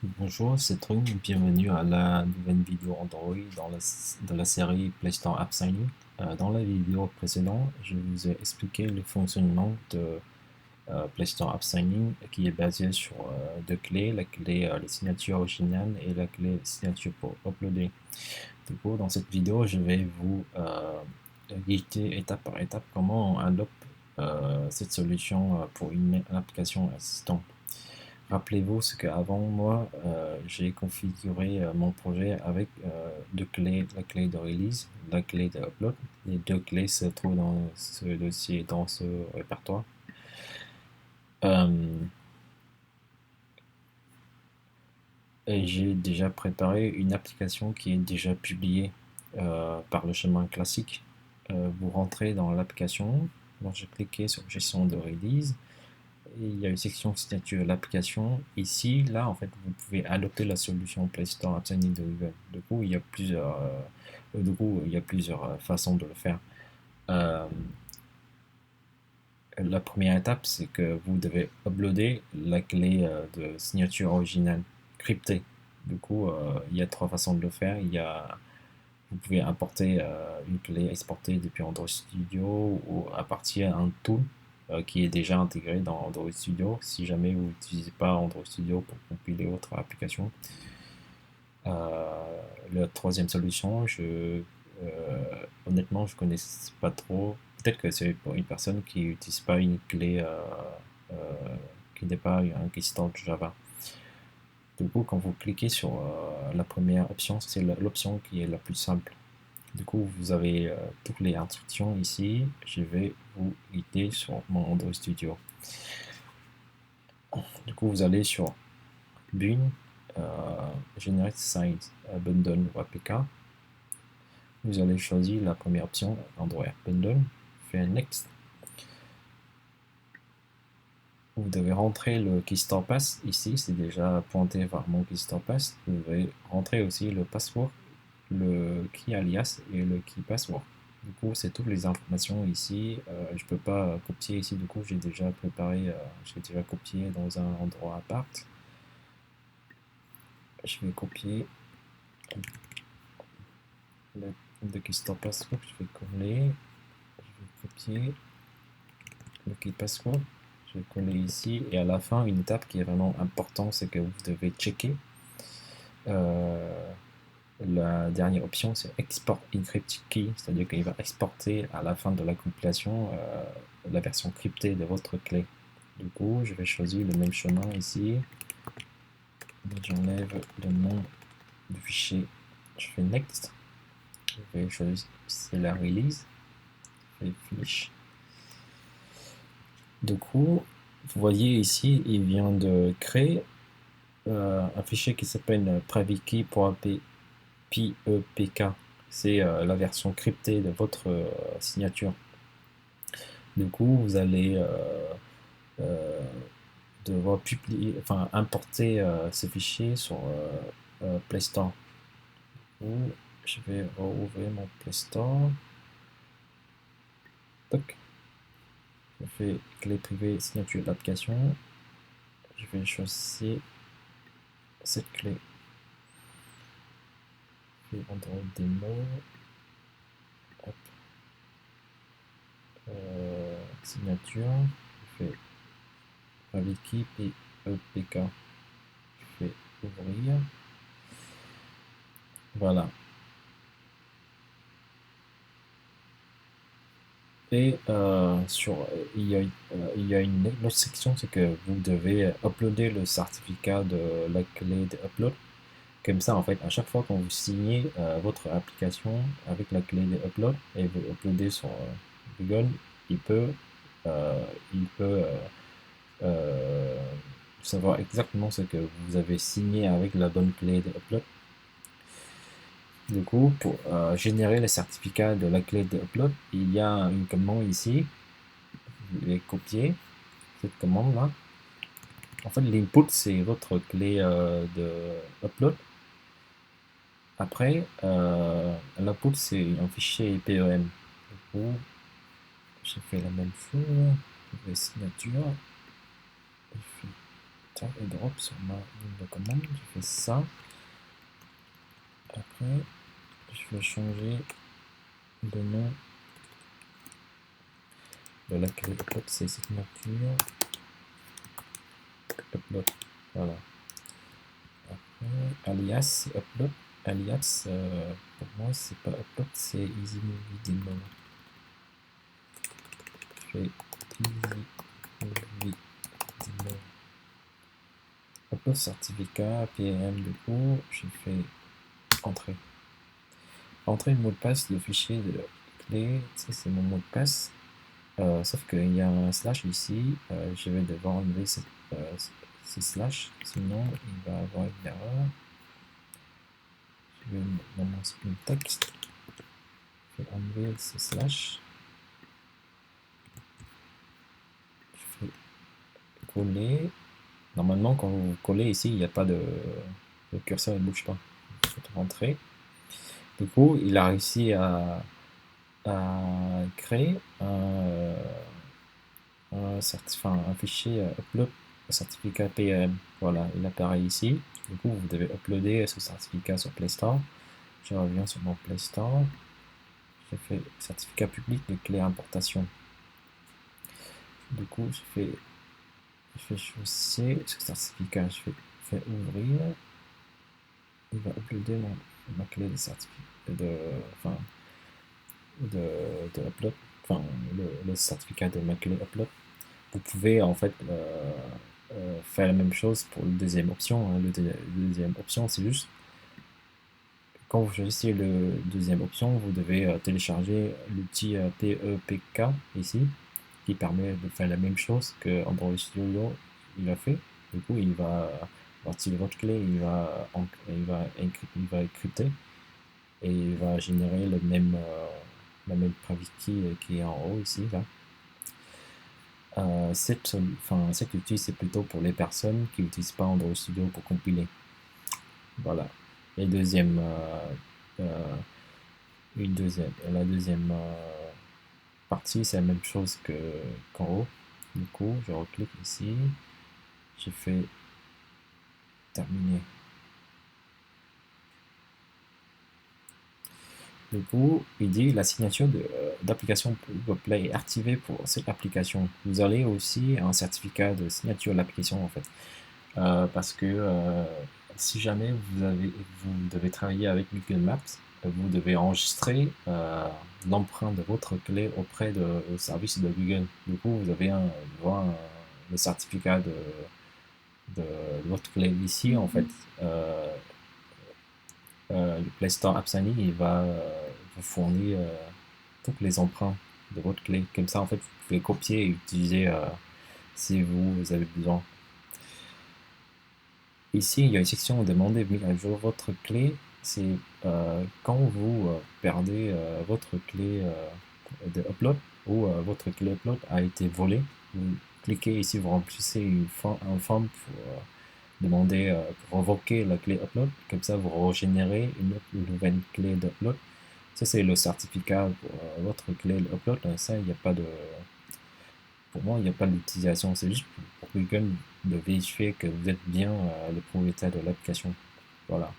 Bonjour, c'est Trung, bienvenue à la nouvelle vidéo Android de la série Play Store App Signing. Dans la vidéo précédente, je vous ai expliqué le fonctionnement de Play Store App Signing qui est basé sur deux clés, la clé de signature originale et la clé de signature pour uploader. Du coup, dans cette vidéo, je vais vous guider étape par étape comment on adopte cette solution pour une application assistante. Rappelez-vous ce qu'avant moi, j'ai configuré mon projet avec deux clés, la clé de release, la clé de upload. Les deux clés se trouvent dans ce dossier, dans ce répertoire. Euh, et j'ai déjà préparé une application qui est déjà publiée par le chemin classique. Vous rentrez dans l'application, donc j'ai cliqué sur gestion de release. Et il y a une section signature de l'application. Ici, là, en fait, vous pouvez adopter la solution Play Store App Signing de Google. Du coup, il y a plusieurs façons de le faire. Euh, la première étape, c'est que vous devez uploader la clé de signature originale cryptée. Du coup, il y a trois façons de le faire. Vous pouvez importer une clé exportée depuis Android Studio ou à partir d'un tool qui est déjà intégré dans Android Studio si jamais vous n'utilisez pas Android Studio pour compiler votre application. La troisième solution, honnêtement, je ne connais pas trop. Peut-être que c'est pour une personne qui n'utilise pas une clé euh, qui n'est pas un assistant Java. Du coup, quand vous cliquez sur la première option, c'est l'option qui est la plus simple. Du coup, vous avez toutes les instructions ici. Je vais vous guider sur mon Android Studio. Du coup, vous allez sur Bin, euh, Generate Site Bundle ou APK. Vous allez choisir la première option, Android Bundle. Faites Next. Vous devez rentrer le Keystore Pass ici, c'est déjà pointé vers mon Keystore Pass. Vous devez rentrer aussi le password, le key alias et le key password. Du coup, c'est toutes les informations ici. Je ne peux pas copier ici, du coup, j'ai déjà préparé, j'ai déjà copié dans un endroit à part. Je vais copier le Keystore Password, je vais coller, je vais copier le key password. Je vais coller ici et à la fin, une étape qui est vraiment importante, c'est que vous devez checker. La dernière option, c'est Export Encrypt Key, c'est-à-dire qu'il va exporter à la fin de la compilation la version cryptée de votre clé. Du coup, je vais choisir le même chemin ici. J'enlève le nom du fichier. Je fais Next. Je vais choisir, c'est la release. Je fais Finish. Du coup, vous voyez ici, il vient de créer un fichier qui s'appelle privatekey.pepk. C'est la version cryptée de votre signature. Du coup, vous allez euh, devoir importer ces fichiers sur Play Store. Ou je vais rouvrir mon Play Store. Toc. Je fais clé privée signature d'application. Je vais choisir cette clé. Je vais Android démo. Hop. Signature. Je fais Aviki PEPK. Je fais ouvrir. Voilà. Et il y a une autre section, c'est que vous devez uploader le certificat de la clé d'upload. Comme ça, en fait, à chaque fois quand vous signez votre application avec la clé d'upload et vous uploadez sur Google, il peut, euh, il peut euh, savoir exactement ce que vous avez signé avec la bonne clé d'upload. Du coup, pour générer le certificat de la clé d'upload, il y a une commande ici. Je vais copier cette commande là. En fait, l'input c'est votre clé de upload. Après, l'output c'est un fichier PEM. Du coup, j'ai fait la même chose. Je vais signature. Je fais drag et drop sur ma ligne de commande. Je fais ça. Après, je vais changer le nom de la clé upload, c'est signature upload. Voilà. Après, alias upload. Alias, pour moi, c'est pas upload, c'est easy movie demo. Je fais easy movie demo. Upload certificat, PM, du coup, je fais entrée. Entrer le mot de passe de fichier de clé, ça c'est mon mot de passe. Sauf qu'il y a un slash ici, je vais devoir enlever ce slash, sinon il va avoir une erreur. Je vais dans mon split text, je vais enlever ce slash, je fais coller. Normalement quand vous collez ici, il n'y a pas de... le curseur ne bouge pas. Je vais rentrer. Du coup, il a réussi à créer un fichier upload certificat PEM. Voilà, il apparaît ici. Du coup, vous devez uploader ce certificat sur Play Store. Je reviens sur mon Play Store. Je fais certificat public de clé importation. Du coup, je fais choisir ce certificat. Je fais ouvrir. Il va uploader ma clé de certificat de upload. Enfin, le certificat de ma clé upload. Vous pouvez en fait faire la même chose pour la deuxième option. Hein. Deuxième option, c'est juste quand vous choisissez la deuxième option, vous devez télécharger l'outil PEPK ici, qui permet de faire la même chose que Android Studio il a fait. Du coup, il va à partir de votre clé, il va encrypter et il va générer la même private key qui est en haut ici là. Cet outil, c'est plutôt pour les personnes qui n'utilisent pas Android Studio pour compiler. Voilà. Et la deuxième partie, c'est la même chose qu'en haut. Du coup, je reclique ici. J'ai fait terminer. Du coup, il dit la signature d'application Google Play est activée pour cette application. Vous allez aussi un certificat de signature de l'application en fait. Parce que si jamais vous devez travailler avec Google Maps, vous devez enregistrer l'empreinte de votre clé auprès du service de Google. Du coup, vous avez le certificat de votre clé ici en fait. Le Play Store App Signing, il va vous fournir toutes les empreintes de votre clé. Comme ça, en fait, vous pouvez copier et utiliser si vous avez besoin. Ici, il y a une section demander de mettre à jour votre clé. C'est quand vous perdez votre clé de upload ou votre clé upload a été volée. Vous cliquez ici, vous remplissez un forme pour demander pour revoquer la clé upload. Comme ça, vous régénérez une nouvelle clé d'upload. Ça, c'est le certificat pour votre clé upload. Ça, il n'y a pas de... Pour moi, il n'y a pas d'utilisation. C'est juste pour Google de vérifier que vous êtes bien le propriétaire de l'application. Voilà.